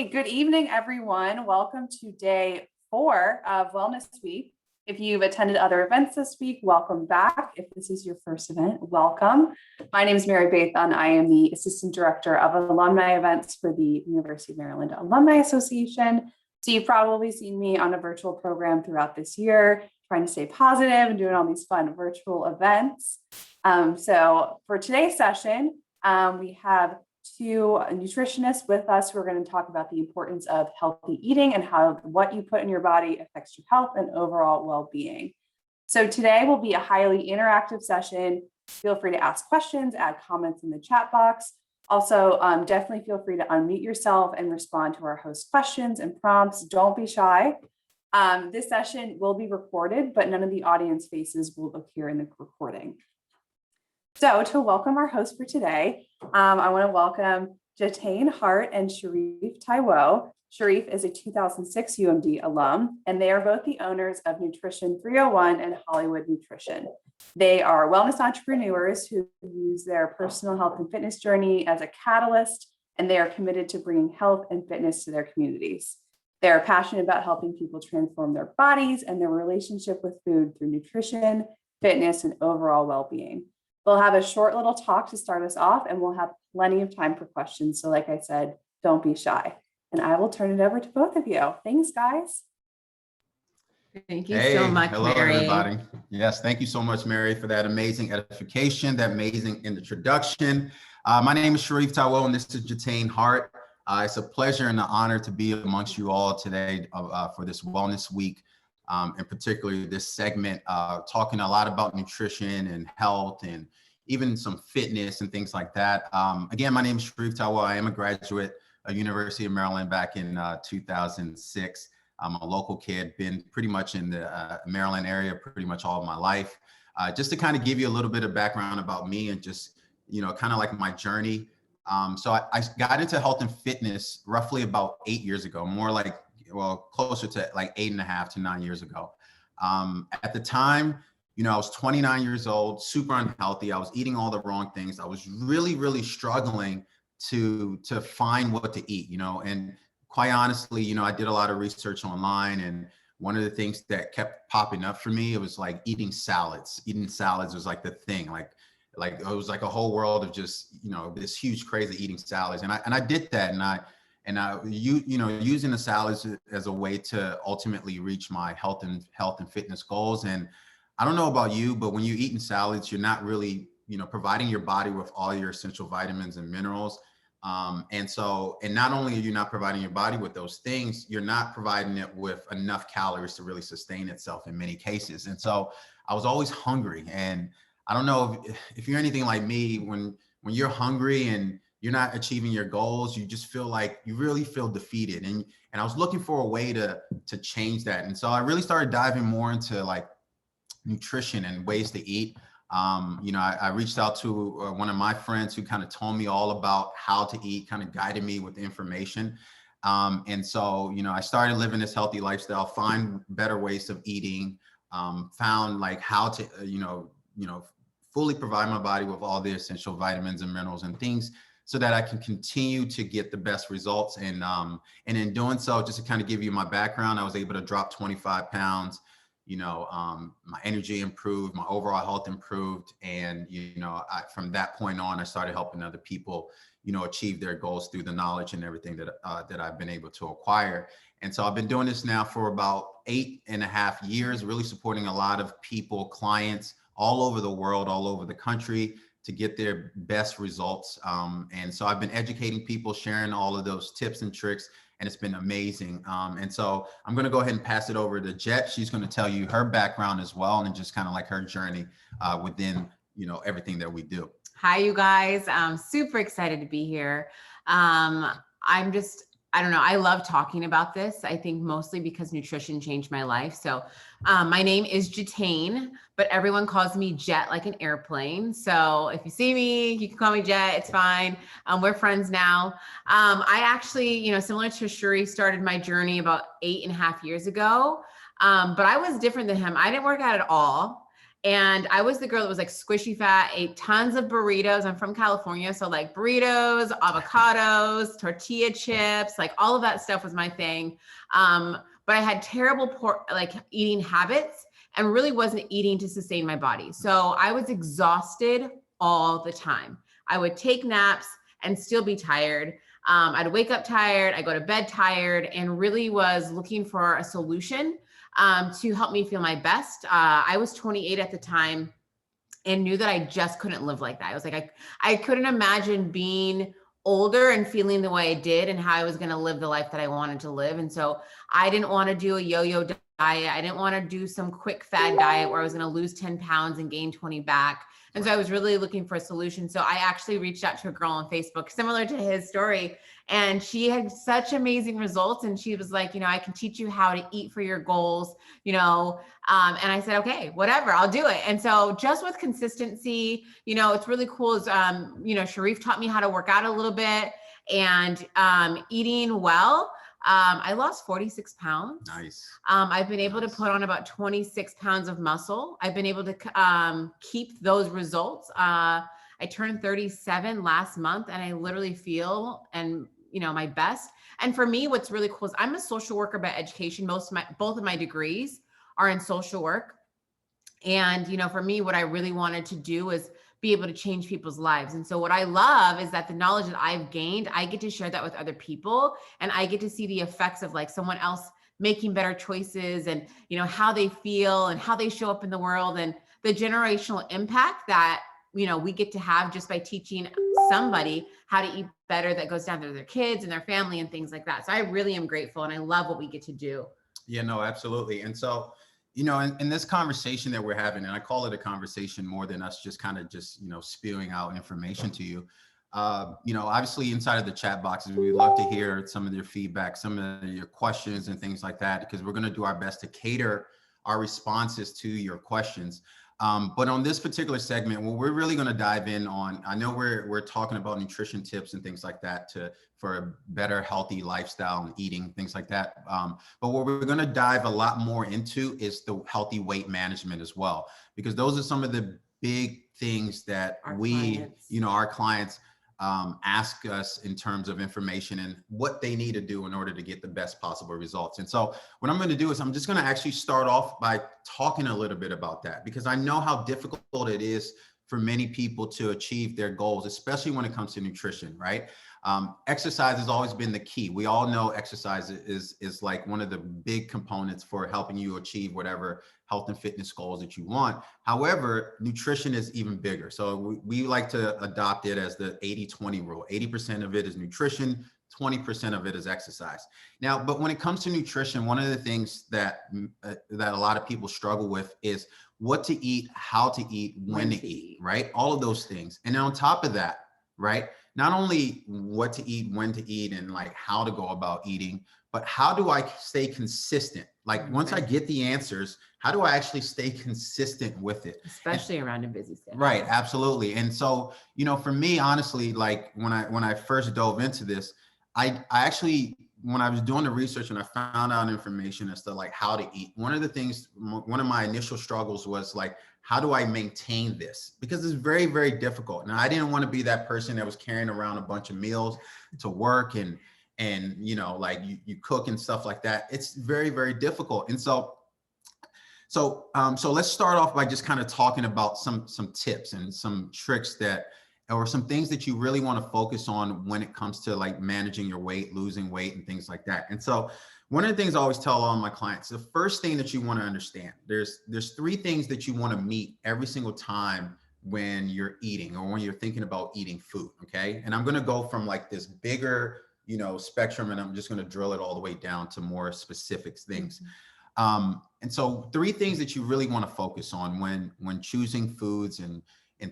Hey, good evening, everyone. Welcome to day 4 of Wellness Week. If you've attended other events this week, welcome back. If this is your first event, welcome. My name is Mary Bathan. I am the Assistant Director of Alumni Events for the University of Maryland Alumni Association. So you've probably seen me on a virtual program throughout this year, trying to stay positive and doing all these fun virtual events. So for today's session, we have two nutritionists with us who are going to talk about the importance of healthy eating and how what you put in your body affects your health and overall well-being. So today will be a highly interactive session. Feel free to ask questions, add comments in the chat box. Also, definitely feel free to unmute yourself and respond to our host questions and prompts. Don't be shy. This session will be recorded, but none of the audience faces will appear in the recording. So to welcome our hosts for today, I want to welcome Jet Hart and Sheriff Taiwo. Sheriff is a 2006 UMD alum, and they are both the owners of Nutrition 301 and Hollywood Nutrition. They are wellness entrepreneurs who use their personal health and fitness journey as a catalyst, and they are committed to bringing health and fitness to their communities. They are passionate about helping people transform their bodies and their relationship with food through nutrition, fitness, and overall well-being. We'll have a short little talk to start us off, and we'll have plenty of time for questions. So like I said, don't be shy. And I will turn it over to both of you. Thanks, guys. Thank you so much, hello, Mary. Everybody. Yes, thank you so much, Mary, for that amazing edification, that amazing introduction. My name is Sheriff Taiwo, and this is Jet Hart. It's a pleasure and an honor to be amongst you all today for this Wellness Week. And particularly this segment, talking a lot about nutrition and health and even some fitness and things like that. Again, my name is Sheriff Taiwo. I am a graduate of University of Maryland back in 2006. I'm a local kid, been pretty much in the Maryland area pretty much all of my life. Just to kind of give you a little bit of background about me and just, kind of like my journey. So I got into health and fitness roughly about 8 years ago, more like, closer to like 8.5 to 9 years ago. At the time, I was 29 years old, super unhealthy. I was eating all the wrong things. I was really, really struggling to find what to eat, and quite honestly, I did a lot of research online, and one of the things that kept popping up for me, it was like eating salads. Eating salads was like the thing, like it was like a whole world of just, this huge craze of eating salads. And I did that, and using the salads as a way to ultimately reach my health and fitness goals. And I don't know about you, but when you're eating salads, you're not really, providing your body with all your essential vitamins and minerals. And not only are you not providing your body with those things, you're not providing it with enough calories to really sustain itself in many cases. And so I was always hungry. And I don't know if you're anything like me, when you're hungry and you're not achieving your goals, you just feel like you really feel defeated. And I was looking for a way to change that. And so I really started diving more into like nutrition and ways to eat. I reached out to one of my friends who kind of told me all about how to eat, kind of guided me with information. And so, I started living this healthy lifestyle, find better ways of eating, found like how to, fully provide my body with all the essential vitamins and minerals and things so that I can continue to get the best results. And in doing so, just to kind of give you my background, I was able to drop 25 pounds. My energy improved, my overall health improved. And, from that point on, I started helping other people, achieve their goals through the knowledge and everything that I've been able to acquire. And so I've been doing this now for about 8.5 years, really supporting a lot of people, clients all over the world, all over the country, to get their best results. And so I've been educating people, sharing all of those tips and tricks, and it's been amazing. And so I'm going to go ahead and pass it over to Jet. She's going to tell you her background as well, and just kind of like her journey within, everything that we do. Hi, you guys. I'm super excited to be here. I don't know. I love talking about this. I think mostly because nutrition changed my life. So my name is Jet, but everyone calls me Jet like an airplane. So if you see me, you can call me Jet. It's fine. We're friends now. I actually, similar to Shuri, started my journey about 8.5 years ago. But I was different than him. I didn't work out at all. And I was the girl that was like squishy fat, ate tons of burritos. I'm from California. So like burritos, avocados, tortilla chips, like all of that stuff was my thing. But I had terrible eating habits and really wasn't eating to sustain my body. So I was exhausted all the time. I would take naps and still be tired. I'd wake up tired, I go to bed tired, and really was looking for a solution to help me feel my best. I was 28 at the time and knew that I just couldn't live like that. I was like, I couldn't imagine being older and feeling the way I did and how I was going to live the life that I wanted to live. And so I didn't want to do a yo-yo diet. I didn't want to do some quick fad diet where I was going to lose 10 pounds and gain 20 back. And so I was really looking for a solution. So I actually reached out to a girl on Facebook, similar to his story. And she had such amazing results. And she was like, I can teach you how to eat for your goals, and I said, okay, whatever, I'll do it. And so just with consistency, it's really cool is, Sheriff taught me how to work out a little bit and eating well. I lost 46 pounds. Nice. I've been able to put on about 26 pounds of muscle. I've been able to keep those results. I turned 37 last month and I literally feel my best. And for me, what's really cool is I'm a social worker by education. Both of my degrees are in social work. And, for me, what I really wanted to do is be able to change people's lives. And so what I love is that the knowledge that I've gained, I get to share that with other people, and I get to see the effects of like someone else making better choices and, how they feel and how they show up in the world and the generational impact that, we get to have just by teaching somebody how to eat better that goes down to their kids and their family and things like that. So I really am grateful and I love what we get to do. Yeah, no, absolutely. And so, in this conversation that we're having, and I call it a conversation more than us just kind of spewing out information to you, obviously inside of the chat boxes, we'd love to hear some of your feedback, some of your questions and things like that, because we're going to do our best to cater our responses to your questions. But on this particular segment, what we're really going to dive in on, I know we're talking about nutrition tips and things like that for a better healthy lifestyle and eating, things like that. But what we're going to dive a lot more into is the healthy weight management as well, because those are some of the big things that our clients ask us in terms of information and what they need to do in order to get the best possible results. And so what I'm going to do is I'm just going to actually start off by talking a little bit about that, because I know how difficult it is for many people to achieve their goals, especially when it comes to nutrition, right? Exercise has always been the key. We all know exercise is like one of the big components for helping you achieve whatever health and fitness goals that you want. However, nutrition is even bigger. So we like to adopt it as the 80-20 rule. 80% of it is nutrition, 20% of it is exercise. Now, but when it comes to nutrition, one of the things that a lot of people struggle with is what to eat, how to eat, when to eat, right? All of those things. And then on top of that, right? Not only what to eat, when to eat, and like how to go about eating, but how do I stay consistent? Like once I get the answers, how do I actually stay consistent with it? Especially around a busy schedule. Right, absolutely. And so, for me, honestly, like when I first dove into this, I actually, when I was doing the research and I found out information as to like how to eat, one of my initial struggles was like, how do I maintain this? Because it's very, very difficult. Now, I didn't want to be that person that was carrying around a bunch of meals to work and like you cook and stuff like that. It's very, very difficult. And so let's start off by just kind of talking about some tips and some tricks or some things that you really want to focus on when it comes to like managing your weight, losing weight, and things like that. And so one of the things I always tell all my clients, the first thing that you want to understand, there's 3 things that you want to meet every single time when you're eating or when you're thinking about eating food. Okay. And I'm going to go from like this bigger, spectrum, and I'm just going to drill it all the way down to more specific things. And so 3 things that you really want to focus on when choosing foods and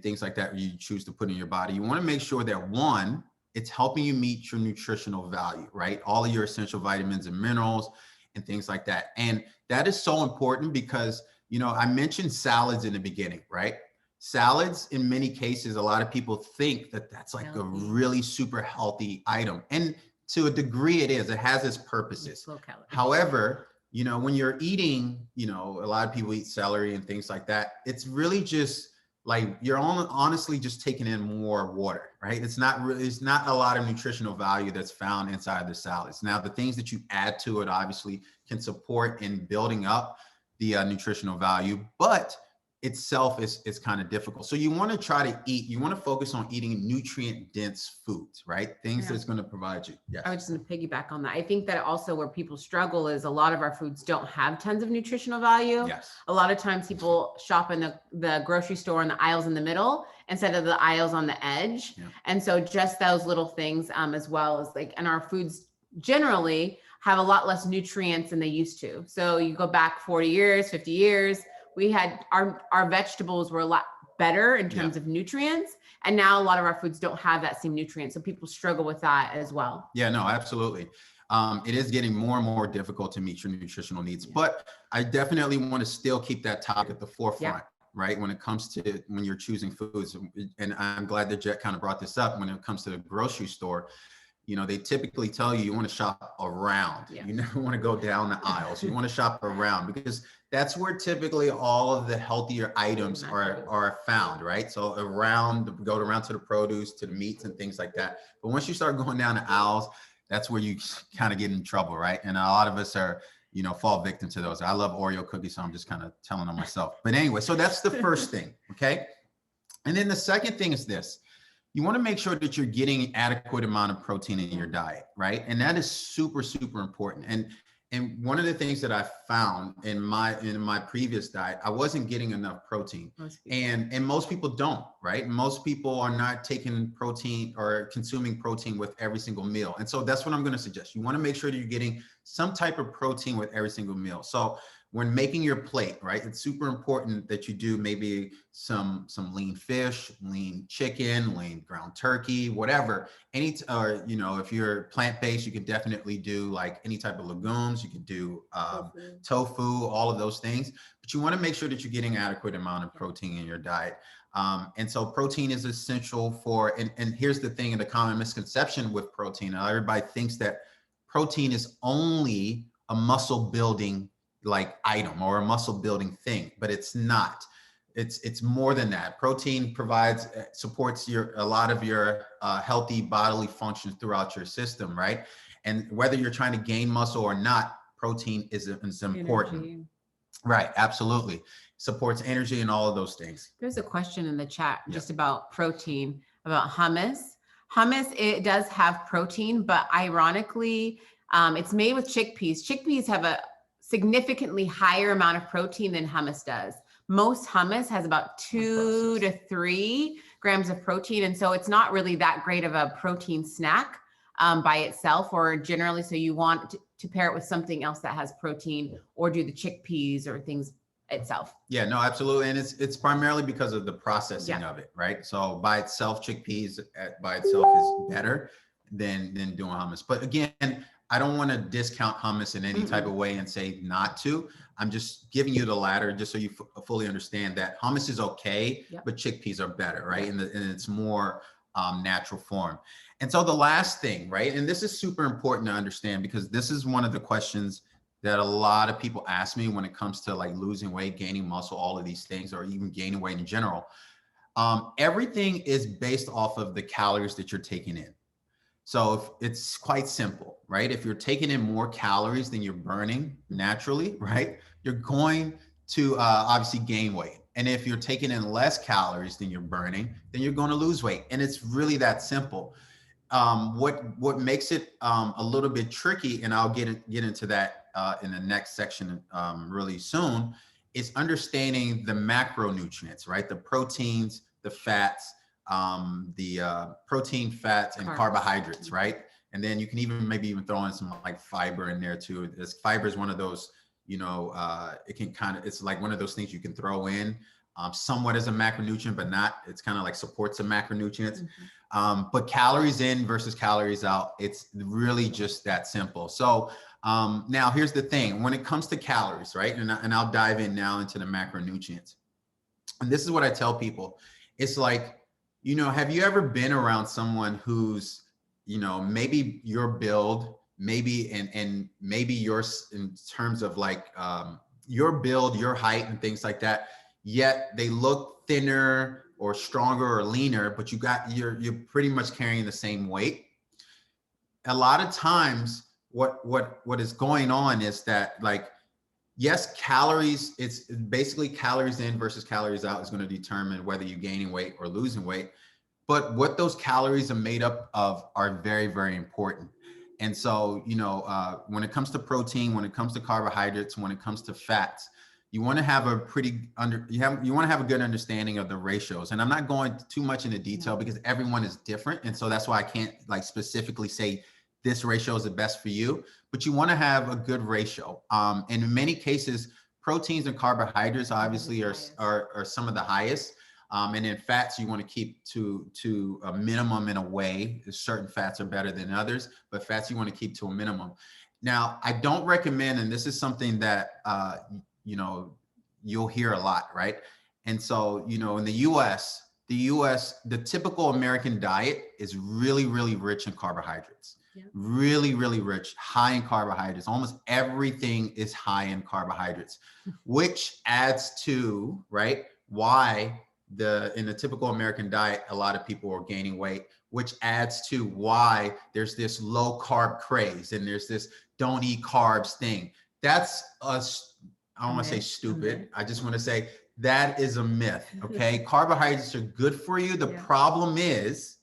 things like that you choose to put in your body. You want to make sure that 1, it's helping you meet your nutritional value, right? All of your essential vitamins and minerals and things like that. And that is so important because, I mentioned salads in the beginning, right? Salads, in many cases, a lot of people think that that's like a really super healthy item. And to a degree it is, it has its purposes. However, when you're eating, a lot of people eat celery and things like that. It's really just like you're honestly just taking in more water, right? It's not a lot of nutritional value that's found inside the salads. Now, the things that you add to it obviously can support in building up the nutritional value, but itself is kind of difficult. So you want to try to you want to focus on eating nutrient dense foods, right? Things that's going to provide you. Yes. I was just going to piggyback on that. I think that also where people struggle is a lot of our foods don't have tons of nutritional value. Yes. A lot of times people shop in the grocery store in the aisles in the middle instead of the aisles on the edge. Yeah. And so just those little things, as well as and our foods generally have a lot less nutrients than they used to. So you go back 40 years, 50 years, we had our vegetables were a lot better in terms of nutrients. And now a lot of our foods don't have that same nutrient. So people struggle with that as well. Yeah, no, absolutely. It is getting more and more difficult to meet your nutritional needs, but I definitely want to still keep that topic at the forefront, right? When it comes to when you're choosing foods. And I'm glad that Jet kind of brought this up when it comes to the grocery store. They typically tell you want to shop around. Yeah. You never want to go down the aisles. You want to shop around because that's where typically all of the healthier items are found, right? So go around to the produce, to the meats and things like that. But once you start going down the aisles, that's where you kind of get in trouble, right? And a lot of us are, fall victim to those. I love Oreo cookies, so I'm just kind of telling on myself. But anyway, so that's the first thing, okay? And then the second thing is this. You want to make sure that you're getting an adequate amount of protein in your diet, right? And that is super, super important. And one of the things that I found in my previous diet, I wasn't getting enough protein. And most people don't, right? Most people are not taking protein or consuming protein with every single meal. And so that's what I'm going to suggest. You want to make sure that you're getting some type of protein with every single meal. So when making your plate, right, it's super important that you do maybe some lean fish, lean chicken, lean ground turkey, whatever. If you're plant-based, you could definitely do like any type of legumes. You could do tofu, all of those things. But you want to make sure that you're getting adequate amount of protein in your diet. And so protein is essential and here's the thing, the common misconception with protein. Everybody thinks that protein is only a muscle building item or a muscle building thing, but it's not. It's more than that. Protein supports a lot of your healthy bodily functions throughout your system, right? And whether you're trying to gain muscle or not, protein is important. Energy. Right, absolutely. Supports energy and all of those things. There's a question in the chat just about protein, about hummus. Hummus, it does have protein, but ironically, it's made with chickpeas. Chickpeas have a significantly higher amount of protein than hummus does. Most hummus has about 2 to 3 grams of protein. And so it's not really that great of a protein snack by itself, or generally. So you want to pair it with something else that has protein, or do the chickpeas or things itself. Yeah, no, absolutely. And it's primarily because of the processing of it, right? So by itself, chickpeas by itself is better than doing hummus. But again, I don't want to discount hummus in any type of way and say not to. I'm just giving you the latter just so you fully understand that hummus is okay, but chickpeas are better, right? And it's more natural form. And so the last thing, right? And this is super important to understand because this is one of the questions that a lot of people ask me when it comes to losing weight, gaining muscle, all of these things, or even gaining weight in general. Everything is based off of the calories that you're taking in. So it's quite simple, right? If you're taking in more calories than you're burning naturally, right, you're going to obviously gain weight. And if you're taking in less calories than you're burning, then you're going to lose weight. And it's really that simple. What makes it a little bit tricky, and I'll get into that in the next section really soon, is understanding the macronutrients, right? The proteins, the fats, the protein, fats, and carbohydrates, right? And then you can maybe throw in some fiber in there too. Fiber is one of those, it can it's like one of those things you can throw in somewhat as a macronutrient, but not. It's kind of supports the macronutrients. But calories in versus calories out, it's really just that simple. So now here's the thing, when it comes to calories, right? And I'll dive in now into the macronutrients. And this is what I tell people. It's have you ever been around someone who's, maybe your build, maybe, and maybe yours in terms of like your build, your height and things like that, yet they look thinner or stronger or leaner, but you're pretty much carrying the same weight. A lot of times what is going on is that, like, yes, calories, it's basically calories in versus calories out is going to determine whether you're gaining weight or losing weight. But what those calories are made up of are very, very important. And so, when it comes to protein, when it comes to carbohydrates, when it comes to fats, you want to have a you want to have a good understanding of the ratios. And I'm not going too much into detail because everyone is different. And so that's why I can't like specifically say this ratio is the best for you, but you want to have a good ratio. And in many cases, proteins and carbohydrates obviously are some of the highest. And in fats, you want to keep to a minimum in a way. Certain fats are better than others, but fats you want to keep to a minimum. Now, I don't recommend, and this is something that, you'll hear a lot, right? And so, in the US, the typical American diet is really, really rich in carbohydrates. Yeah. Really, really rich, high in carbohydrates. Almost everything is high in carbohydrates, which adds to, right, why in the typical American diet, a lot of people are gaining weight, which adds to why there's this low carb craze and there's this don't eat carbs thing. That's I don't want to say stupid. I just want to say that is a myth. Okay. Carbohydrates are good for you. The problem is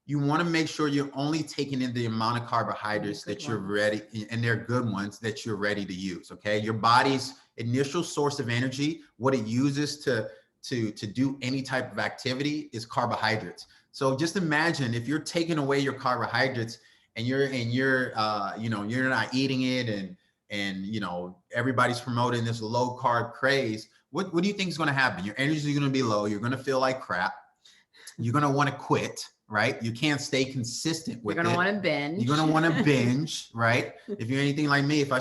you want to make sure you're only taking in the amount of carbohydrates that you're ready, and they're good ones that you're ready to use. Okay. Your body's initial source of energy, what it uses to do any type of activity is carbohydrates. So just imagine if you're taking away your carbohydrates and you're not eating it and everybody's promoting this low carb craze. What do you think is going to happen? Your energy is going to be low. You're going to feel like crap. You're going to want to quit, right? You can't stay consistent with it. You're going to want to binge. You're going to want to binge, right? If you're anything like me, if I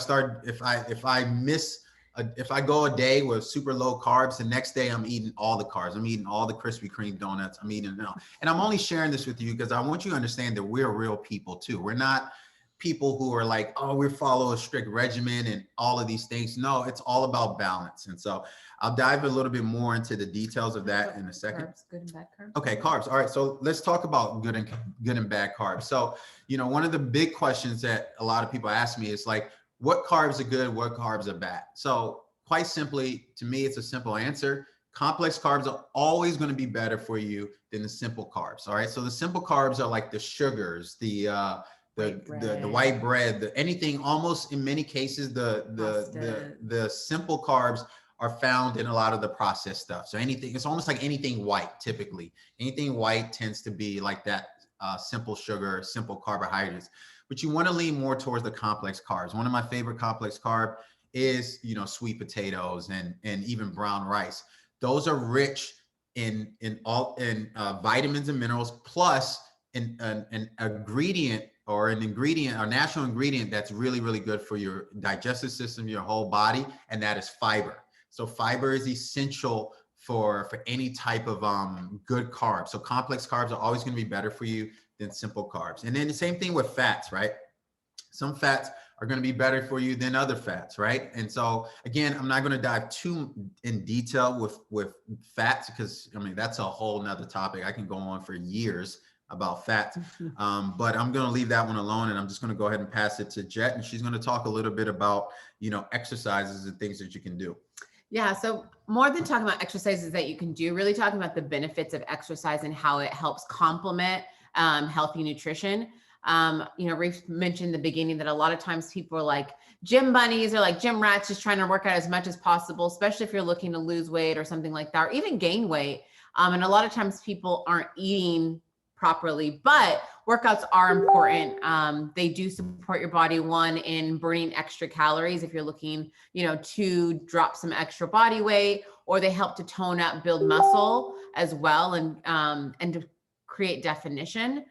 go a day with super low carbs, the next day I'm eating all the carbs. I'm eating all the Krispy Kreme donuts. I'm eating it all. And I'm only sharing this with you because I want you to understand that we're real people too. We're not people who are like, oh, we follow a strict regimen and all of these things. No, it's all about balance. And so I'll dive a little bit more into the details of that in a second. Carbs, good and bad carbs. Okay, carbs. All right, so let's talk about good and bad carbs. So, one of the big questions that a lot of people ask me is like, what carbs are good, what carbs are bad? So quite simply, to me, it's a simple answer. Complex carbs are always going to be better for you than the simple carbs. All right, so the simple carbs are like the sugars, the white bread, anything. Almost in many cases, the simple carbs are found in a lot of the processed stuff. So it's almost like anything white. Typically, anything white tends to be like that simple sugar, simple carbohydrates. But you want to lean more towards the complex carbs. One of my favorite complex carb is sweet potatoes and even brown rice. Those are rich in vitamins and minerals, plus an ingredient or natural ingredient that's really, really good for your digestive system, your whole body, and that is fiber. So fiber is essential for any type of good carbs. So complex carbs are always going to be better for you than simple carbs. And then the same thing with fats, right? Some fats are going to be better for you than other fats, right? And so again, I'm not going to dive too in detail with fats because that's a whole nother topic. I can go on for years about fats, but I'm going to leave that one alone, and I'm just going to go ahead and pass it to Jet, and she's going to talk a little bit about exercises and things that you can do. Yeah. So more than talking about exercises that you can do, really talking about the benefits of exercise and how it helps complement healthy nutrition. Reef mentioned in the beginning that a lot of times people are like gym bunnies or like gym rats, just trying to work out as much as possible, especially if you're looking to lose weight or something like that, or even gain weight. And a lot of times people aren't eating properly, but workouts are important. They do support your body, one, in burning extra calories if you're looking, to drop some extra body weight, or they help to tone up, build muscle as well, and to create definition.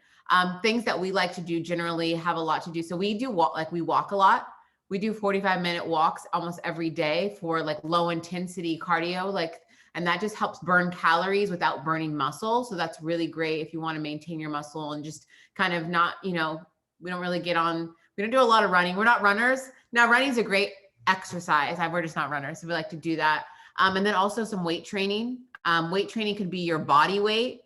Things that we like to do generally have a lot to do. So we do we walk a lot. We do 45-minute walks almost every day for like low intensity cardio, and that just helps burn calories without burning muscle. So that's really great if you want to maintain your muscle and just kind of not, we don't really get on We don't do a lot of running. We're not runners. Now, running is a great exercise. We're just not runners. So we like to do that. And then also some weight training. Weight training could be your body weight.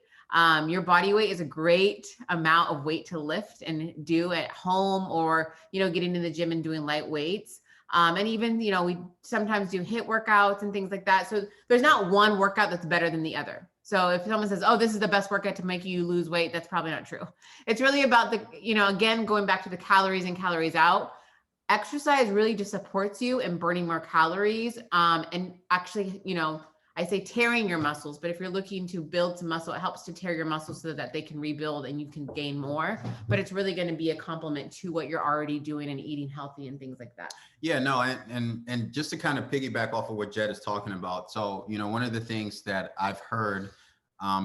Your body weight is a great amount of weight to lift and do at home, or, getting in the gym and doing light weights. And even, we sometimes do HIIT workouts and things like that. So there's not one workout that's better than the other. So if someone says, oh, this is the best workout to make you lose weight, that's probably not true. It's really about again, going back to the calories in, calories out. Exercise really just supports you in burning more calories. And actually, I say tearing your muscles, but if you're looking to build some muscle, it helps to tear your muscles so that they can rebuild and you can gain more. But it's really going to be a complement to what you're already doing and eating healthy and things like that. Yeah, no, and just to kind of piggyback off of what Jet is talking about. So, one of the things that I've heard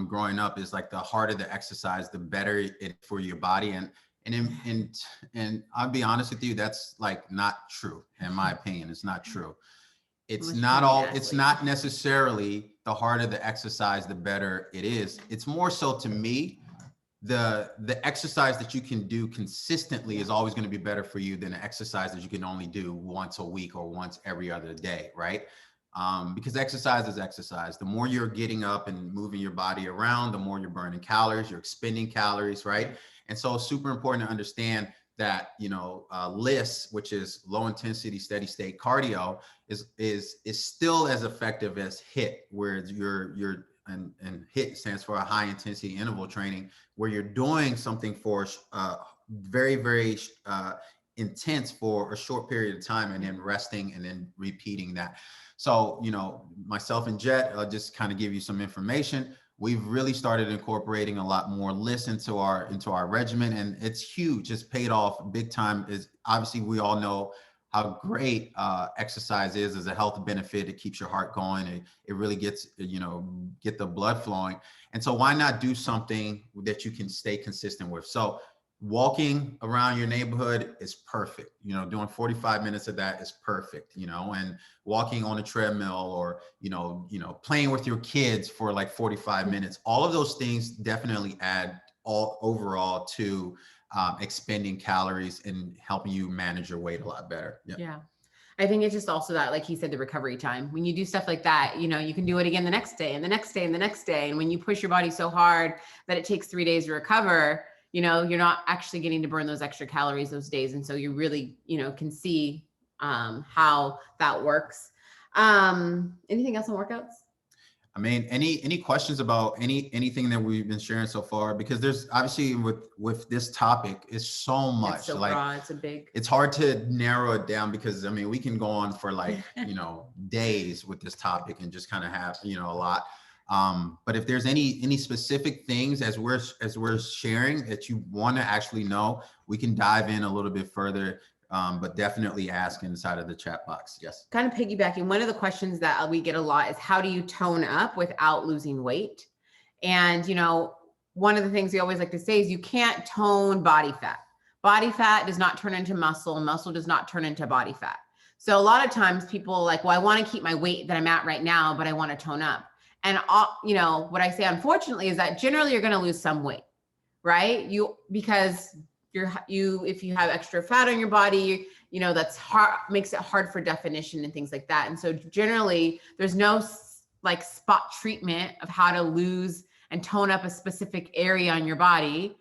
growing up is like the harder the exercise, the better it for your body. And I'll be honest with you, that's like not true. In my opinion, it's not true. It's not necessarily the harder the exercise, the better it is. It's more so, to me, the exercise that you can do consistently is always going to be better for you than an exercise that you can only do once a week or once every other day, right? Because exercise is exercise. The more you're getting up and moving your body around, the more you're burning calories, you're expending calories, right? And so it's super important to understand that, LISS, which is low intensity, steady state cardio, is still as effective as HIIT, where and HIIT stands for a high intensity interval training, where you're doing something for very, very intense for a short period of time and then resting and then repeating that. So, myself and Jet, I'll just kind of give you some information. We've really started incorporating a lot more LISS into our regimen, and it's huge. It's paid off big time. Is obviously, we all know how great exercise is as a health benefit. It keeps your heart going. It really gets, get the blood flowing. And so why not do something that you can stay consistent with? So walking around your neighborhood is perfect. Doing 45 minutes of that is perfect, and walking on a treadmill, or, playing with your kids for like 45 minutes. All of those things definitely add overall to expending calories and helping you manage your weight a lot better. Yeah. I think it's just also that, like he said, the recovery time. When you do stuff like that, you can do it again the next day and the next day and the next day. And when you push your body so hard that it takes 3 days to recover, you're not actually getting to burn those extra calories those days. And so you really, can see how that works. Anything else on workouts? I mean, any questions about anything that we've been sharing so far? Because there's obviously with this topic is so much. It's so broad. It's hard to narrow it down, because I mean, we can go on for like, days with this topic and just kind of have, a lot. But if there's any specific things as we're sharing that you want to actually know, we can dive in a little bit further. But definitely ask inside of the chat box. Yes. Kind of piggybacking, one of the questions that we get a lot is, how do you tone up without losing weight? And, one of the things we always like to say is you can't tone body fat. Body fat does not turn into muscle. Muscle does not turn into body fat. So a lot of times people are like, well, I want to keep my weight that I'm at right now, but I want to tone up. And, what I say, unfortunately, is that generally you're going to lose some weight, right? Because if you have extra fat on your body, that's hard, makes it hard for definition and things like that. And so generally there's no like spot treatment of how to lose and tone up a specific area on your body,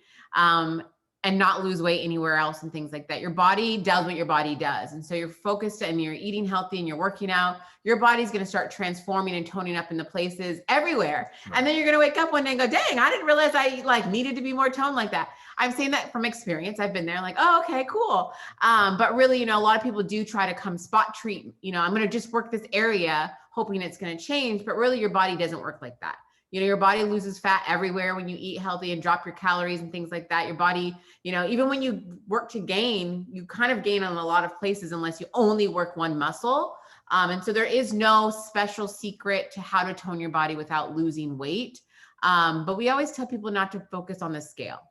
and not lose weight anywhere else and things like that. Your body does what your body does. And so you're focused and you're eating healthy and you're working out, your body's going to start transforming and toning up in the places everywhere. Right. And then you're going to wake up one day and go, dang, I didn't realize I needed to be more toned like that. I'm saying that from experience. I've been there, like, oh, okay, cool. But really, a lot of people do try to come spot treat, I'm going to just work this area hoping it's going to change, but really your body doesn't work like that. Your body loses fat everywhere when you eat healthy and drop your calories and things like that. Your body, even when you work to gain, you kind of gain on a lot of places unless you only work one muscle. And so there is no special secret to how to tone your body without losing weight. But we always tell people not to focus on the scale.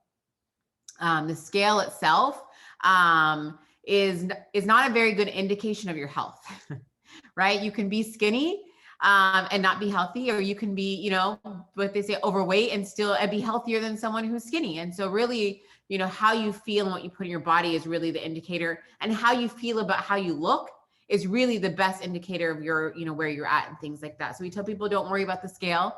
The scale itself is not a very good indication of your health, right? You can be skinny. and not be healthy, or you can be, you know, what they say, overweight and still be healthier than someone who's skinny. And so really, you know, how you feel and what you put in your body is really the indicator, and how you feel about how you look is really the best indicator of your, you know, where you're at and things like that. So we tell people, don't worry about the scale.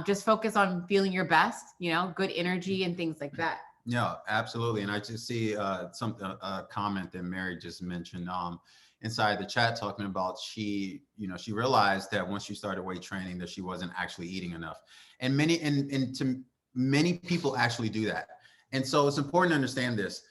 Just focus on feeling your best, you know, good energy and things like that. Yeah, absolutely. And I just see a comment that Mary just mentioned inside the chat, talking about she realized that once she started weight training that she wasn't actually eating enough. And many people actually do that. And so it's important to understand this.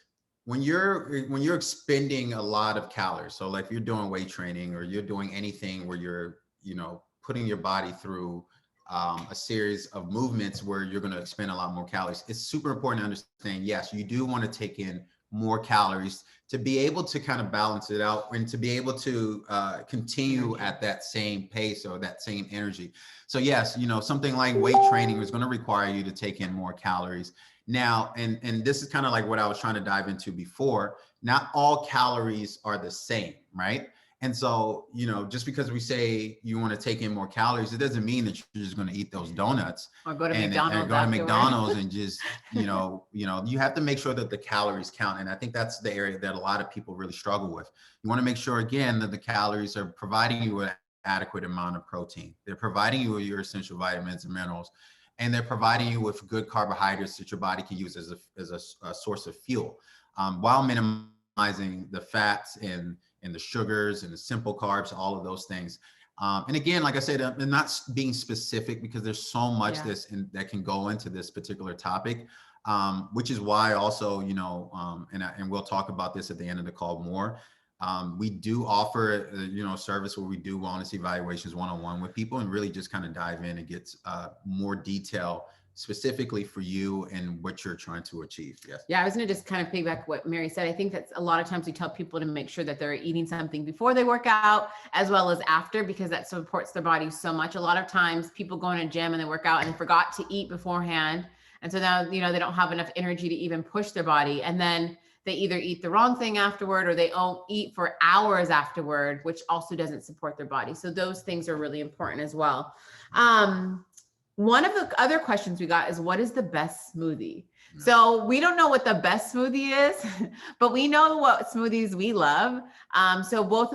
When you're expending a lot of calories, so like if you're doing weight training or you're doing anything where you're, you know, putting your body through a series of movements where you're going to expend a lot more calories, it's super important to understand, yes, you do want to take in more calories to be able to kind of balance it out and to be able to continue at that same pace or that same energy. So yes, you know, something like weight training is going to require you to take in more calories. Now, and this is kind of like what I was trying to dive into before, not all calories are the same, right? And so, you know, just because we say you want to take in more calories, it doesn't mean that you're just going to eat those donuts Or go to and McDonald's. go to McDonald's and just, you know, you have to make sure that the calories count. And I think that's the area that a lot of people really struggle with. You want to make sure, again, that the calories are providing you with adequate amount of protein. They're providing you with your essential vitamins and minerals, and they're providing you with good carbohydrates that your body can use as a source of fuel, while minimizing the fats and the sugars and the simple carbs, all of those things. And again, like I said, I'm not being specific because there's so much that can go into this particular topic, which is why also, you know, and we'll talk about this at the end of the call more. We do offer, you know, a service where we do wellness evaluations one-on-one with people and really just kind of dive in and get more detail specifically for you and what you're trying to achieve. Yes. Yeah, I was going to just kind of piggyback what Mary said. I think that's a lot of times we tell people to make sure that they're eating something before they work out as well as after, because that supports their body so much. A lot of times people go in a gym and they work out and they forgot to eat beforehand. And so now, you know, they don't have enough energy to even push their body. And then they either eat the wrong thing afterward or they don't eat for hours afterward, which also doesn't support their body. So those things are really important as well. One of the other questions we got is, what is the best smoothie? Yeah. So we don't know what the best smoothie is, but we know what smoothies we love. So both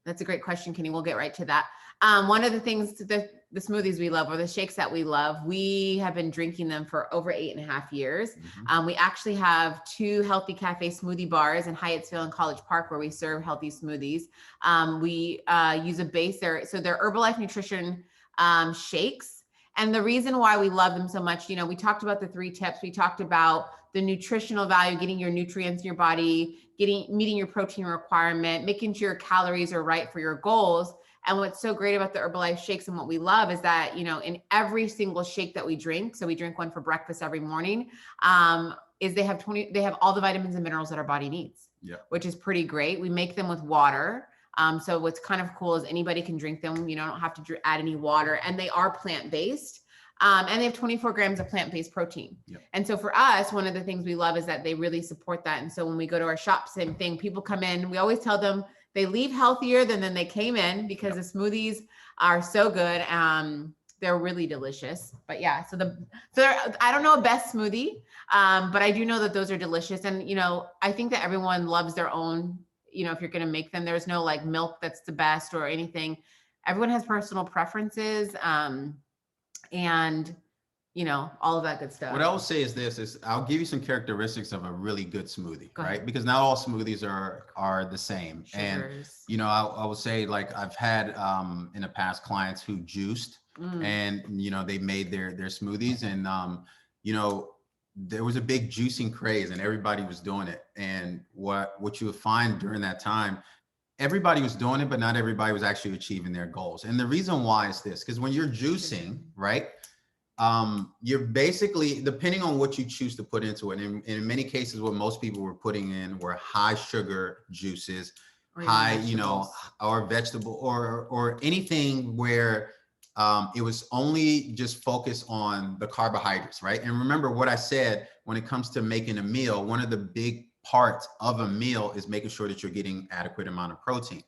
that's a great question, Kenny. We'll get right to that. One of the things, the smoothies we love, or the shakes that we love, we have been drinking them for over 8.5 years. Mm-hmm. We actually have 2 Healthy Cafe smoothie bars in Hyattsville and College Park where we serve healthy smoothies. We use a base there. So they're Herbalife Nutrition shakes. And the reason why we love them so much, you know, we talked about the 3 tips. We talked about the nutritional value, getting your nutrients in your body, meeting your protein requirement, making sure your calories are right for your goals. And what's so great about the Herbalife shakes and what we love is that, you know, in every single shake that we drink, so we drink one for breakfast every morning, is they have all the vitamins and minerals that our body needs, which is pretty great. We make them with water. So what's kind of cool is anybody can drink them. You don't have to add any water, and they are plant-based. And they have 24 grams of plant-based protein. Yep. And so for us, one of the things we love is that they really support that. And so when we go to our shop, same thing, people come in, we always tell them they leave healthier than they came in, because the smoothies are so good. They're really delicious. But yeah, so I don't know a best smoothie, but I do know that those are delicious. And, you know, I think that everyone loves their own, you know, if you're going to make them, there's no like milk that's the best or anything. Everyone has personal preferences. And, you know, all of that good stuff. What I will say is I'll give you some characteristics of a really good smoothie, right? Because not all smoothies are the same. Sugars. And, you know, I would say, like, I've had in the past clients who juiced and, you know, they made their smoothies, and, you know, there was a big juicing craze and everybody was doing it. And what you would find during that time, everybody was doing it, but not everybody was actually achieving their goals. And the reason why is this, because when you're juicing, right, you're basically, depending on what you choose to put into it, and in many cases, what most people were putting in were high sugar juices, high, you know, or vegetable or anything where it was only just focused on the carbohydrates, right? And remember what I said, when it comes to making a meal, one of the big parts of a meal is making sure that you're getting adequate amount of protein.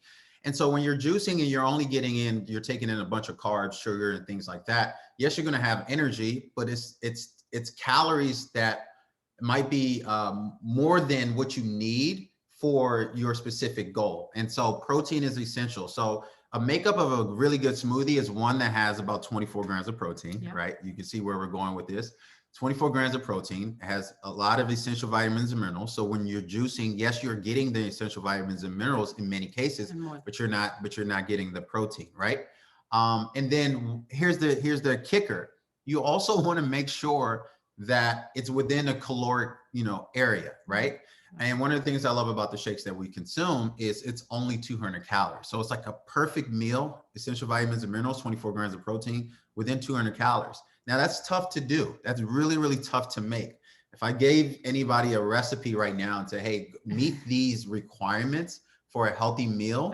And so when you're juicing and you're only you're taking in a bunch of carbs, sugar, and things like that. Yes, you're going to have energy, but it's calories that might be more than what you need for your specific goal. And so protein is essential. So a makeup of a really good smoothie is one that has about 24 grams of protein, right? You can see where we're going with this. 24 grams of protein, has a lot of essential vitamins and minerals. So when you're juicing, yes, you're getting the essential vitamins and minerals in many cases, but you're not getting the protein, right? And then here's the kicker. You also want to make sure that it's within a caloric, area, right? And one of the things I love about the shakes that we consume is it's only 200 calories. So it's like a perfect meal, essential vitamins and minerals, 24 grams of protein within 200 calories. Now that's tough to do. That's really, really tough to make. If I gave anybody a recipe right now and say, hey, meet these requirements for a healthy meal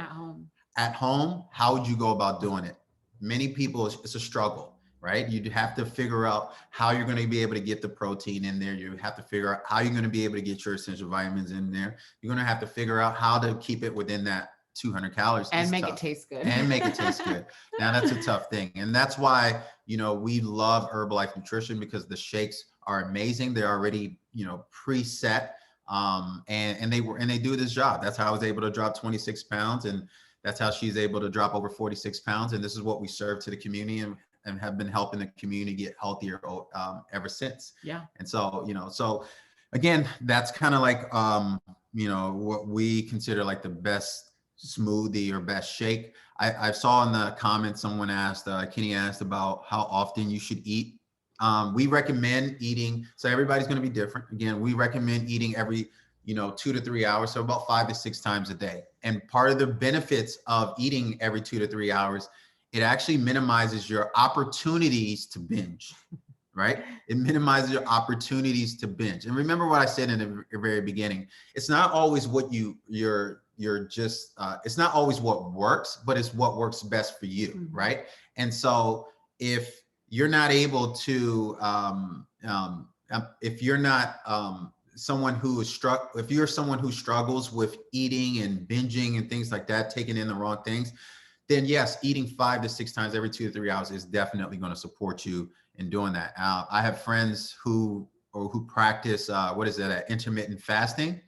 at home, how would you go about doing it? Many people, it's a struggle, right? You'd have to figure out how you're going to be able to get the protein in there. You have to figure out how you're going to be able to get your essential vitamins in there. You're going to have to figure out how to keep it within that 200 calories. And make it taste good. And make it taste good. Now that's a tough thing. And that's why, we love Herbalife Nutrition, because the shakes are amazing. They're already, preset. And they do this job. That's how I was able to drop 26 pounds. And that's how she's able to drop over 46 pounds. And this is what we serve to the community and have been helping the community get healthier ever since. Yeah. And so, so again, that's kind of like, what we consider like the best smoothie or best shake. I saw in the comments, someone asked, Kenny asked about how often you should eat. We recommend eating. So everybody's going to be different. Again, we recommend eating every, 2 to 3 hours. So about 5 to 6 times a day. And part of the benefits of eating every 2 to 3 hours, it actually minimizes your opportunities to binge, right? It minimizes your opportunities to binge. And remember what I said in the very beginning, it's not always what it's not always what works, but it's what works best for you, right? And so if you're not able to, if you're not someone who is if you're someone who struggles with eating and binging and things like that, taking in the wrong things, then yes, eating 5 to 6 times every 2 to 3 hours is definitely going to support you in doing that. I have friends who practice, intermittent fasting.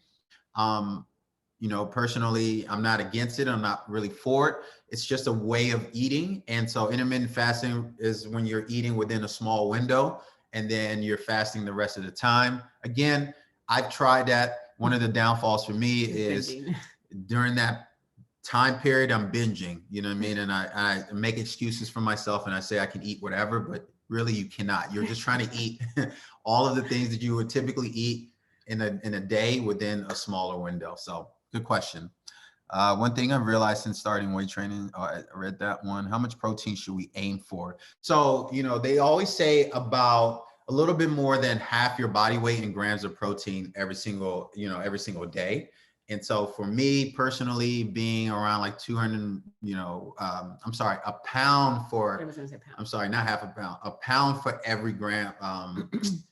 Personally, I'm not against it. I'm not really for it. It's just a way of eating. And so intermittent fasting is when you're eating within a small window and then you're fasting the rest of the time. Again, I've tried that. One of the downfalls for me is during that time period, I'm binging, you know what I mean? And I make excuses for myself and I say I can eat whatever, but really you cannot. You're just trying to eat all of the things that you would typically eat in a day within a smaller window. So good question. One thing I've realized since starting weight training, I read that one, how much protein should we aim for? So, they always say about a little bit more than half your body weight in grams of protein every single day. And so for me personally, being around like 200, a pound for, I'm sorry, not half a pound for every gram,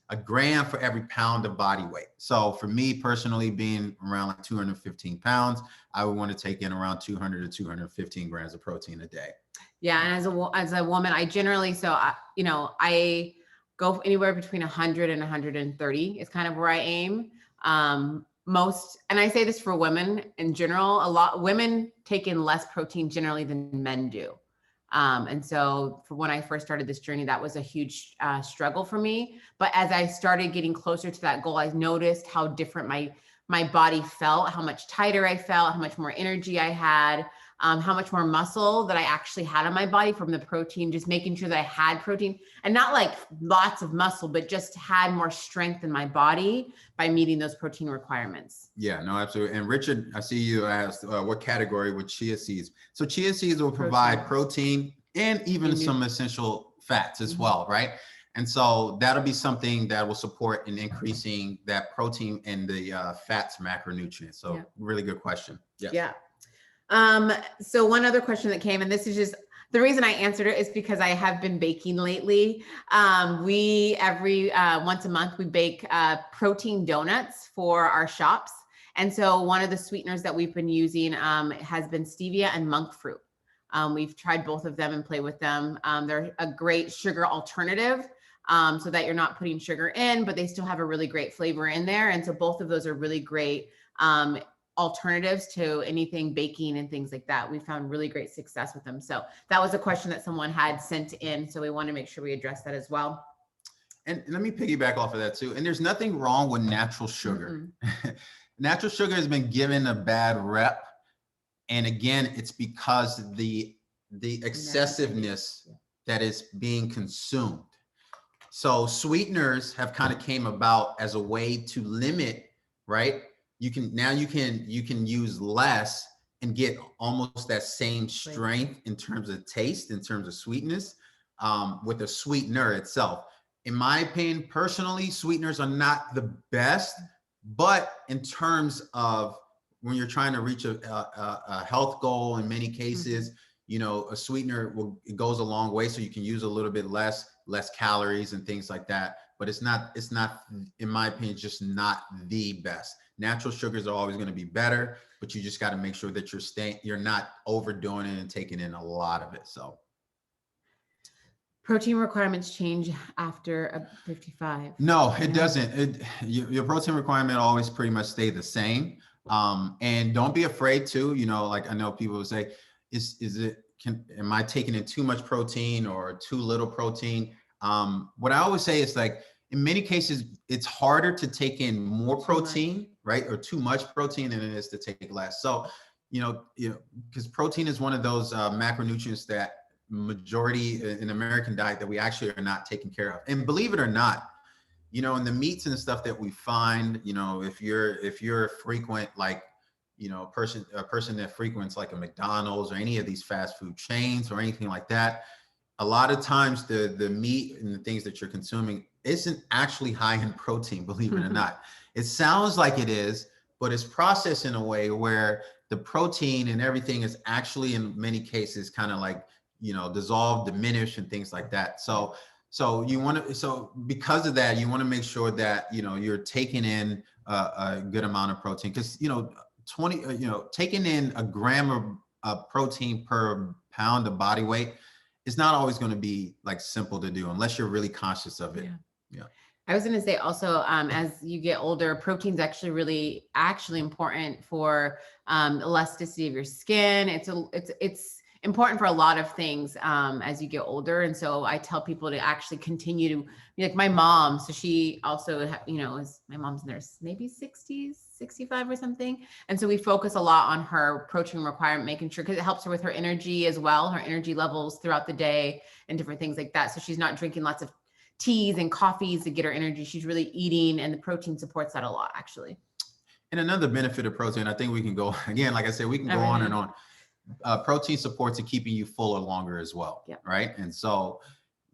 a gram for every pound of body weight. So for me personally, being around like 215 pounds, I would want to take in around 200 to 215 grams of protein a day. Yeah. And as a woman, I generally, I go anywhere between 100 and 130 is kind of where I aim. And I say this for women in general, a lot women take in less protein generally than men do. And so for when I first started this journey, that was a huge struggle for me. But as I started getting closer to that goal, I noticed how different my body felt, how much tighter I felt, how much more energy I had, how much more muscle that I actually had on my body from the protein, just making sure that I had protein and not like lots of muscle, but just had more strength in my body by meeting those protein requirements. Yeah, no, absolutely. And Richard, I see you asked what category with chia seeds. So chia seeds will provide protein and even some essential fats as well, right? And so that'll be something that will support in increasing that protein and the fats macronutrients. So really good question. Yes. Yeah. So one other question that came, and this is just the reason I answered it is because I have been baking lately. We once a month, we bake protein donuts for our shops. And so one of the sweeteners that we've been using has been stevia and monk fruit. We've tried both of them and play with them. They're a great sugar alternative, so that you're not putting sugar in, but they still have a really great flavor in there. And so both of those are really great alternatives to anything baking and things like that. We found really great success with them. So that was a question that someone had sent in. So we want to make sure we address that as well. And let me piggyback off of that too. And there's nothing wrong with natural sugar. Natural sugar has been given a bad rep. And again, it's because the excessiveness that is being consumed. So sweeteners have kind of came about as a way to limit, right? You can use less and get almost that same strength in terms of taste, in terms of sweetness, with a sweetener itself. In my opinion, personally, sweeteners are not the best, but in terms of when you're trying to reach a health goal, in many cases, you know, a sweetener it goes a long way, so you can use a little bit less calories and things like that. But it's not, in my opinion, just not the best. Natural sugars are always going to be better, but you just got to make sure that you're not overdoing it and taking in a lot of it. So. Protein requirements change after 55. No, it doesn't. Your protein requirement always pretty much stay the same. And don't be afraid to, you know, like I know people will say, am I taking in too much protein or too little protein? What I always say is, like, in many cases, it's harder to take in more protein, right? Or too much protein than it is to take less. So, you know, because protein is one of those macronutrients that majority in American diet that we actually are not taking care of. And believe it or not, you know, in the meats and the stuff that we find, you know, if you're a frequent, like, you know, a person that frequents like a McDonald's or any of these fast food chains or anything like that, a lot of times the meat and the things that you're consuming isn't actually high in protein, believe it or not. It sounds like it is, but it's processed in a way where the protein and everything is actually, in many cases, kind of like, you know, dissolved, diminished, and things like that. So because of that, you want to make sure that, you know, you're taking in a good amount of protein, because, you know, taking in a gram of protein per pound of body weight is not always going to be like simple to do unless you're really conscious of it. Yeah. I was going to say also, as you get older, protein's actually important for elasticity of your skin. It's important for a lot of things as you get older. And so I tell people to actually continue to be like my mom. So she also, you know, my mom's in their maybe 60s, 65 or something. And so we focus a lot on her protein requirement, making sure, because it helps her with her energy as well, her energy levels throughout the day and different things like that. So she's not drinking lots of teas and coffees to get her energy. She's really eating, and the protein supports that a lot, actually. And another benefit of protein, I think we can go, again, like I said, we can go on and on. Protein supports in keeping you fuller longer as well, right? And so,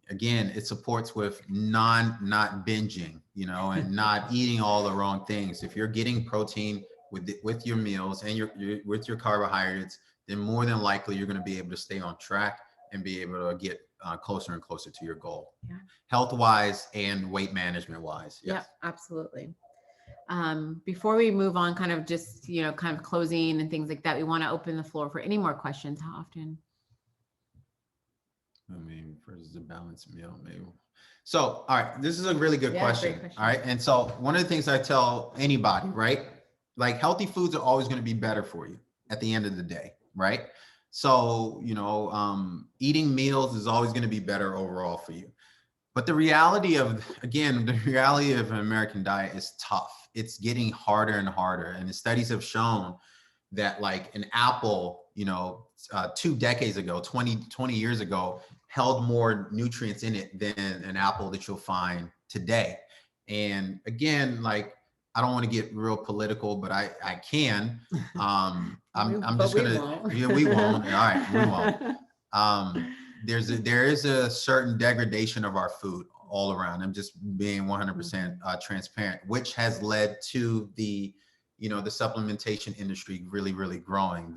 again, it supports with not binging, you know, and not eating all the wrong things. If you're getting protein with your meals and with your carbohydrates, then more than likely you're going to be able to stay on track and be able to get closer and closer to your goal, health-wise and weight management-wise. Yeah, absolutely. Before we move on, kind of just, you know, kind of closing and things like that, we want to open the floor for any more questions. How often? I mean, versus the balanced meal, maybe. So, all right, this is a really good question. All right. And so one of the things I tell anybody, right? Like, healthy foods are always going to be better for you at the end of the day, right? So, you know, eating meals is always going to be better overall for you. But the reality of an American diet is tough. It's getting harder and harder. And the studies have shown that, like, an apple, you know, 2 decades ago, 20 years ago, held more nutrients in it than an apple that you'll find today. And again, like, I don't want to get real political, but I can. I'm just gonna. Yeah, we won't. All right, we won't. There is a certain degradation of our food all around. I'm just being 100% transparent, which has led to the, you know, the supplementation industry really, really growing.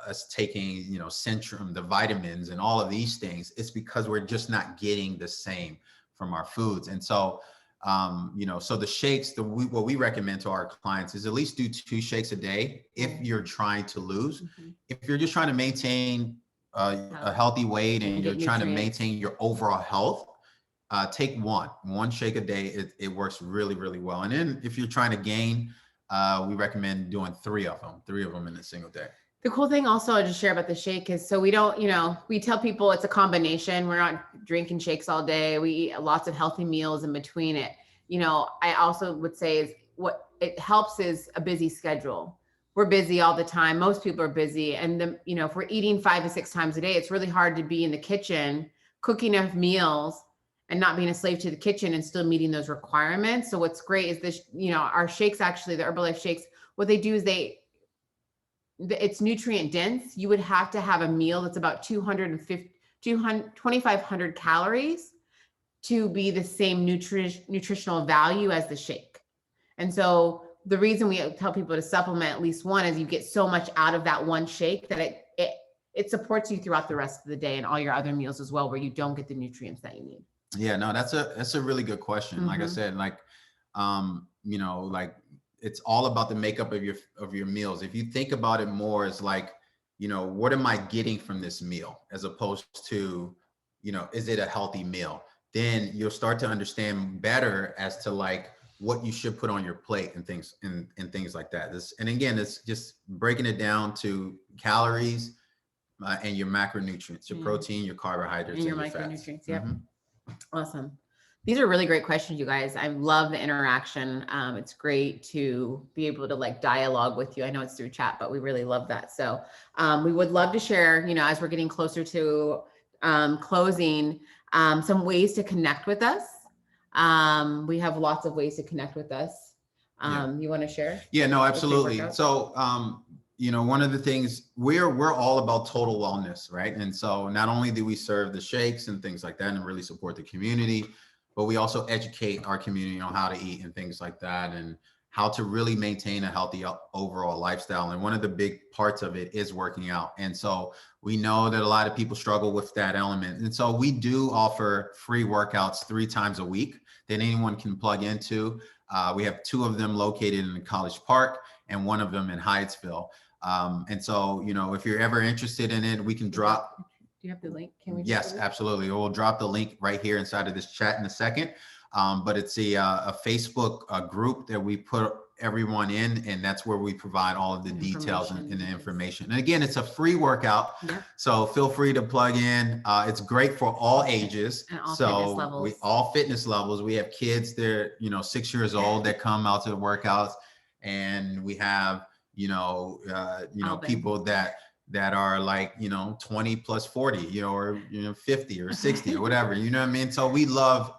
Us taking, you know, Centrum, the vitamins and all of these things. It's because we're just not getting the same from our foods. And so So the shakes, what we recommend to our clients is at least do 2 shakes a day if you're trying to lose. Mm-hmm. If you're just trying to maintain a healthy weight and you're trying to maintain your overall health, take one shake a day. It works really, really well. And then if you're trying to gain, we recommend doing 3 of them in a single day. The cool thing also I'll just share about the shake is, so we don't, we tell people it's a combination. We're not drinking shakes all day. We eat lots of healthy meals in between it. I also would say is what it helps is a busy schedule. We're busy all the time. Most people are busy. And if we're eating 5 to 6 times a day, it's really hard to be in the kitchen, cooking enough meals and not being a slave to the kitchen and still meeting those requirements. So what's great is this, our shakes, actually, the Herbalife shakes, what they do is it's nutrient dense. You would have to have a meal that's about 2,500 calories to be the same nutritional value as the shake. And so the reason we tell people to supplement at least one is you get so much out of that one shake that it supports you throughout the rest of the day and all your other meals as well, where you don't get the nutrients that you need. Yeah, no, that's a really good question. Mm-hmm. Like I said, it's all about the makeup of your meals. If you think about it more as like, what am I getting from this meal, as opposed to, is it a healthy meal? Then you'll start to understand better as to like what you should put on your plate and things like that. And again, it's just breaking it down to calories and your macronutrients, your protein, your carbohydrates, and your micronutrients. Fats. Yep. Mm-hmm. Awesome. These are really great questions, you guys. I love the interaction. It's great to be able to dialogue with you. I know it's through chat, but we really love that. So we would love to share, as we're getting closer to closing, some ways to connect with us. We have lots of ways to connect with us. You want to share? Yeah, no, absolutely. So, one of the things we're all about total wellness, right? And so not only do we serve the shakes and things like that and really support the community, but we also educate our community on how to eat and things like that, and how to really maintain a healthy overall lifestyle. And one of the big parts of it is working out. And so we know that a lot of people struggle with that element. And so we do offer free workouts 3 times a week that anyone can plug into. We have 2 of them located in College Park and 1 of them in Hyattsville. And so, if you're ever interested in it, we can drop. Do you have the link? Can we? Yes, absolutely. We'll drop the link right here inside of this chat in a second. But it's a Facebook group that we put everyone in, and that's where we provide all of the details and the information. And again, it's a free workout. Yeah. So feel free to plug in. It's great for all ages. And all fitness levels. All fitness levels. We have kids that are, 6 years old that come out to the workouts, and we have, people that are like, 20 plus 40, or, 50 or 60 or whatever, you know what I mean? So we love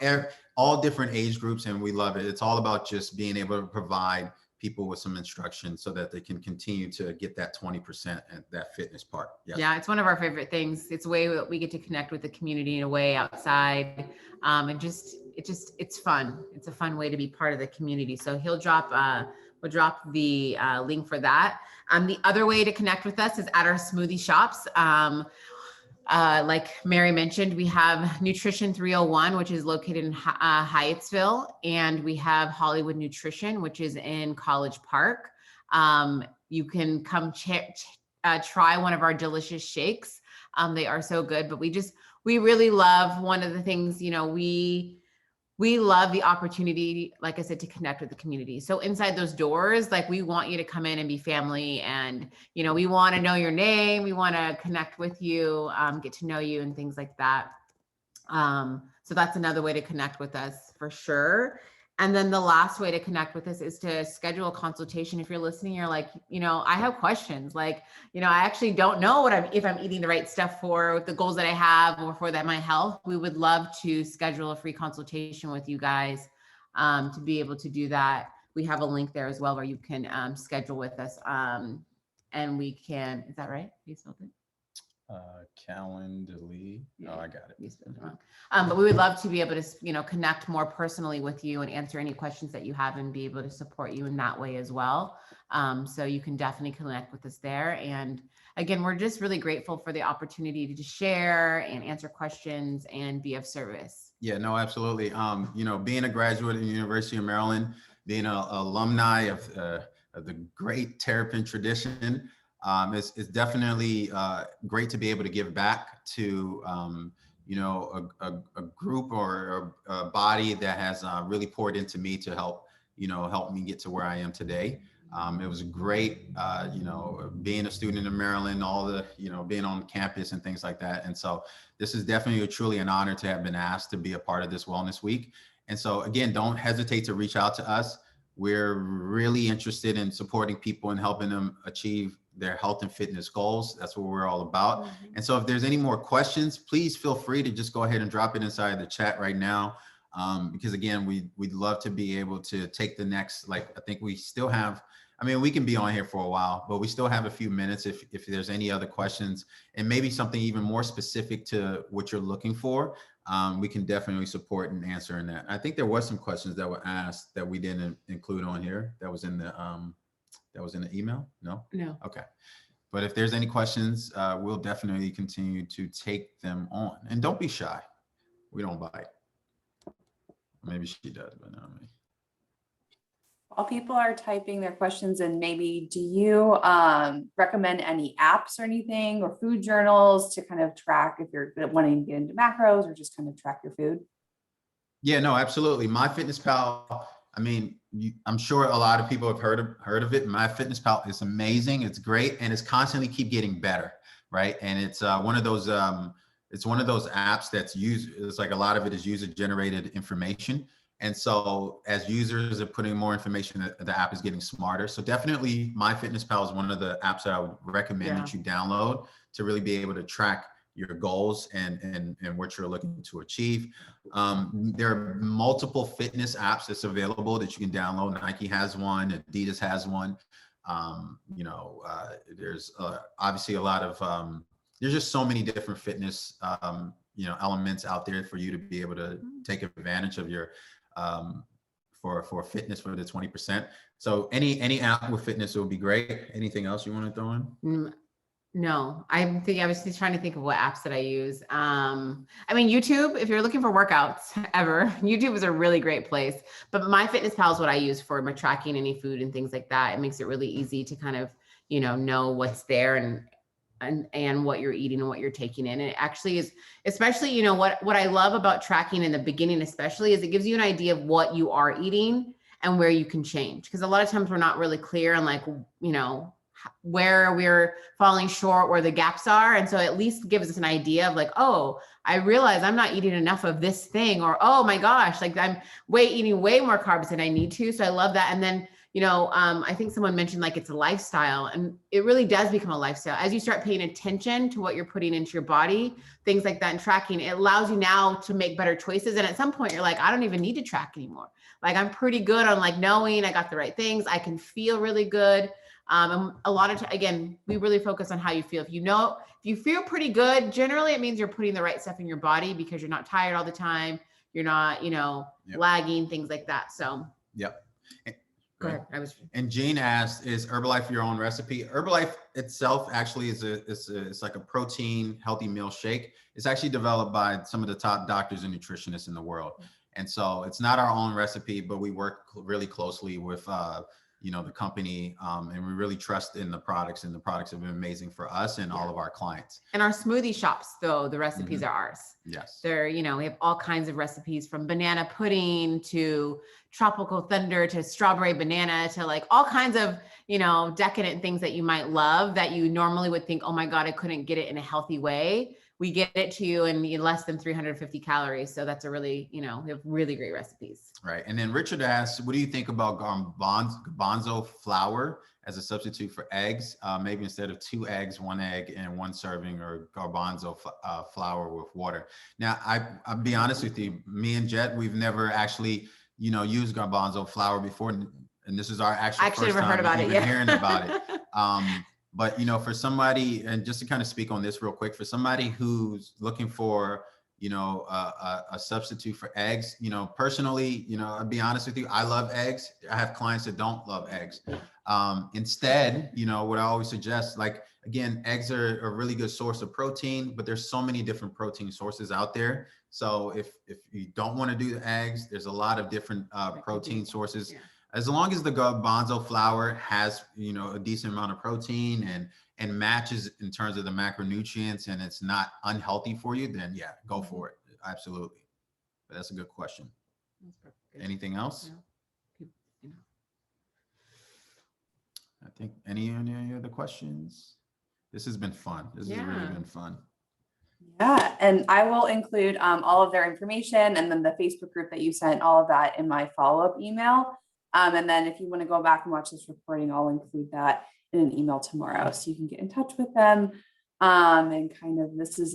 all different age groups, and we love it. It's all about just being able to provide people with some instruction so that they can continue to get that 20% and that fitness part. Yes. Yeah, it's one of our favorite things. It's a way that we get to connect with the community in a way outside. And it's fun. It's a fun way to be part of the community. So we'll drop the link for that. The other way to connect with us is at our smoothie shops. Like Mary mentioned, we have Nutrition 301, which is located in Hyattsville, and we have Hollywood Nutrition, which is in College Park. You can come try one of our delicious shakes. They are so good, but we really love, one of the things, we love the opportunity, like I said, to connect with the community. So inside those doors, we want you to come in and be family, and, we want to know your name. We want to connect with you, get to know you and things like that. So that's another way to connect with us for sure. And then the last way to connect with us is to schedule a consultation. If you're listening, you're like, I have questions. I actually don't know if I'm eating the right stuff for the goals that I have or for my health. We would love to schedule a free consultation with you guys to be able to do that. We have a link there as well where you can schedule with us. And we can, is that right? You spelled it? Calendly. Yeah. Oh, I got it. You spelled it wrong. But we would love to be able to, connect more personally with you and answer any questions that you have and be able to support you in that way as well. So you can definitely connect with us there. And again, we're just really grateful for the opportunity to share and answer questions and be of service. Yeah, no, absolutely. You know, being a graduate of the University of Maryland, being an alumni of the great Terrapin tradition, it's definitely great to be able to give back to, you know, a group or a body that has really poured into me to help, you know, help me get to where I am today. It was great, you know, being a student in Maryland, all the, you know, being on campus and things like that. And so this is definitely truly an honor to have been asked to be a part of this Wellness Week. And so again, don't hesitate to reach out to us. We're really interested in supporting people and helping them achieve their health and fitness goals. That's what we're all about. And so if there's any more questions, please feel free to just go ahead and drop it inside the chat right now. Because again, we'd love to be able to take the next, like, I think we still have, I mean, we can be on here for a while, but we still have a few minutes if there's any other questions and maybe something even more specific to what you're looking for. We can definitely support and answer in that. I think there was some questions that were asked that we didn't include on here. That was in the email. No. Okay. But if there's any questions, we'll definitely continue to take them on. And don't be shy. We don't bite. Maybe she does, but not me. While people are typing their questions in, maybe do you recommend any apps or anything or food journals to kind of track if you're wanting to get into macros or just kind of track your food? Yeah, no, absolutely. MyFitnessPal, I mean, I'm sure a lot of people have heard of it. MyFitnessPal is amazing. It's great. And it's constantly keep getting better. Right. And it's one of those apps that's it's like a lot of it is user generated information. And so as users are putting more information, the app is getting smarter. So definitely MyFitnessPal is one of the apps that I would recommend that you download to really be able to track your goals and what you're looking to achieve. There are multiple fitness apps that's available that you can download. Nike has one, Adidas has one. You know, there's obviously a lot of, there's just so many different fitness, you know, elements out there for you to be able to take advantage of your, for fitness for the 20%. So any app with fitness would be great. Anything else you want to throw in? No, I was just trying to think of what apps that I use. I mean, YouTube, if you're looking for workouts ever, YouTube is a really great place, but MyFitnessPal is what I use for my tracking any food and things like that. It makes it really easy to kind of, you know what's there and what you're eating and what you're taking in. And it actually is, especially, you know, what I love about tracking in the beginning, especially, is it gives you an idea of what you are eating and where you can change. Because a lot of times we're not really clear on, like, you know, where we're falling short, where the gaps are. And so at least gives us an idea of, like, oh, I realize I'm not eating enough of this thing, or, oh my gosh, like I'm eating way more carbs than I need to. So I love that. And then, you know, I think someone mentioned, like, it's a lifestyle, and it really does become a lifestyle. As you start paying attention to what you're putting into your body, things like that, and tracking, it allows you now to make better choices. And at some point you're like, I don't even need to track anymore. Like, I'm pretty good on, like, knowing I got the right things. I can feel really good. And a lot of again, we really focus on how you feel. If you feel pretty good, generally it means you're putting the right stuff in your body because you're not tired all the time. You're not, you know, lagging, things like that. So. Yep. Go ahead. And Jean asked, is Herbalife your own recipe? Herbalife itself actually it's like a protein healthy meal shake. It's actually developed by some of the top doctors and nutritionists in the world. And so it's not our own recipe, but we work really closely with, you know, the company, and we really trust in the products, and the products have been amazing for us and all of our clients. And our smoothie shops, though, the recipes are ours. Yes. They're, you know, we have all kinds of recipes, from banana pudding to tropical thunder to strawberry banana to, like, all kinds of, you know, decadent things that you might love that you normally would think, oh my God, I couldn't get it in a healthy way. We get it to you in less than 350 calories. So that's a really, you know, we have really great recipes. Right. And then Richard asks, what do you think about garbanzo flour as a substitute for eggs? Maybe instead of 2 eggs, 1 egg and 1 serving, or garbanzo flour with water. Now, I'll be honest with you, me and Jet, we've never actually, you know, used garbanzo flour before. And this is our actual first never time heard about it yet. hearing about it. But, you know, for somebody, and just to kind of speak on this real quick, for somebody who's looking for, a substitute for eggs. Personally, I'll be honest with you, I love eggs. I have clients that don't love eggs. Instead, what I always suggest, like, again, eggs are a really good source of protein, but there's so many different protein sources out there. So if you don't want to do the eggs, there's a lot of different protein sources. Yeah. As long as the garbanzo flour has, a decent amount of protein and matches in terms of the macronutrients, and it's not unhealthy for you, then yeah, go for it. Absolutely. But that's a good question. Anything else? No. I think any other questions? This has been fun. This has really been fun. Yeah, and I will include all of their information and then the Facebook group that you sent, all of that in my follow-up email. And then if you want to go back and watch this recording, I'll include that in an email tomorrow so you can get in touch with them. And kind of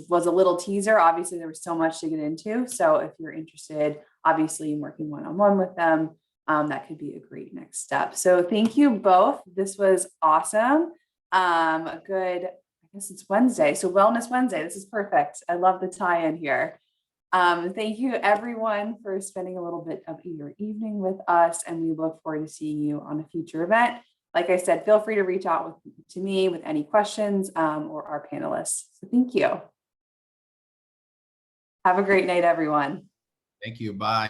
was a little teaser. Obviously, there was so much to get into. So if you're interested, obviously in working one-on-one with them, that could be a great next step. So thank you both. This was awesome. A good, I guess it's Wednesday. So Wellness Wednesday. This is perfect. I love the tie-in here. Thank you everyone for spending a little bit of your evening with us, and we look forward to seeing you on a future event. Like I said, feel free to reach out to me with any questions or our panelists. So thank you. Have a great night, everyone. Thank you. Bye.